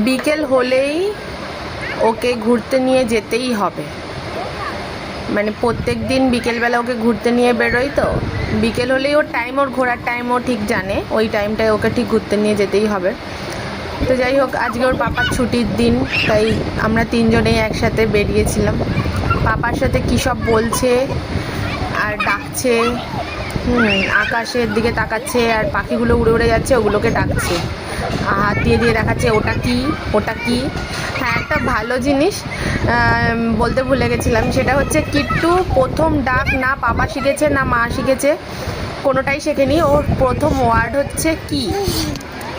বিকেল হলেই ওকে ঘুরতে নিয়ে যেতেই হবে। মানে প্রত্যেক দিন বিকেলবেলা ওকে ঘুরতে নিয়ে বেরোই, তো বিকেল হলেই ওর টাইম, ওর ঘোরার টাইম ও ঠিক জানে, ওই টাইমটায় ওকে ঠিক ঘুরতে নিয়ে যেতেই হবে। তো যাই হোক, আজকে ওর পাপার ছুটির দিন, তাই আমরা তিনজনেই একসাথে বেরিয়েছিলাম। পাপার সাথে কী সব বলছে আর ডাকছে, আকাশের দিকে তাকাচ্ছে আর পাখিগুলো উড়ে উড়ে যাচ্ছে, ওগুলোকে ডাকছে, হাত দিয়ে দিয়ে দেখাচ্ছে ওটা কি ওটা কি। হ্যাঁ, একটা ভালো জিনিস বলতে ভুলে গেছিলাম, সেটা হচ্ছে কিট্টু প্রথম ডাক না পাপা শিখেছে না মা শিখেছে, কোনোটাই শেখেনি। ওর প্রথম ওয়ার্ড হচ্ছে কি,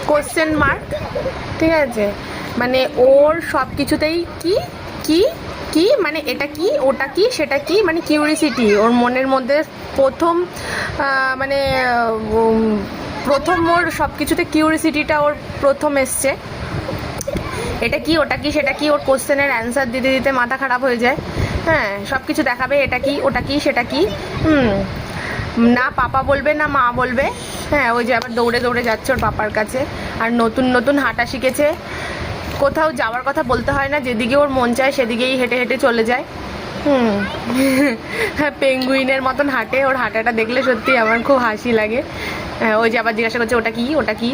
কোশ্চেন মার্ক। ঠিক আছে, মানে ওর সব কিছুতেই কি কি কি, মানে এটা কি ওটা কি সেটা কি, মানে কিউরিসিটি ওর মনের মধ্যে প্রথম, মানে প্রথম ওর সব কিছুতে কিউরিসিটিটা ওর প্রথম এসছে। এটা কি ওটা কি সেটা কি, ওর কোশ্চেনের অ্যান্সার দিতে দিতে মাথা খারাপ হয়ে যায়। হ্যাঁ, সব কিছু দেখাবে, এটা কি ওটা কি সেটা কি, না পাপা বলবে না মা বলবে। হ্যাঁ, ওই যে আবার দৌড়ে দৌড়ে যাচ্ছে ওর পাপার কাছে। আর নতুন নতুন হাঁটা শিখেছে, কোথাও যাওয়ার কথা বলতে হয় না, যেদিকে ওর মন চায় সেদিকেই হেঁটে হেঁটে চলে যায়। হ্যাঁ, পেঙ্গুইনের মতন হাঁটে, ওর হাঁটাটা দেখলে সত্যি আমার খুব হাসি লাগে। ওই যে আবার জিজ্ঞাসা করছে ওটা কি ওটা কি।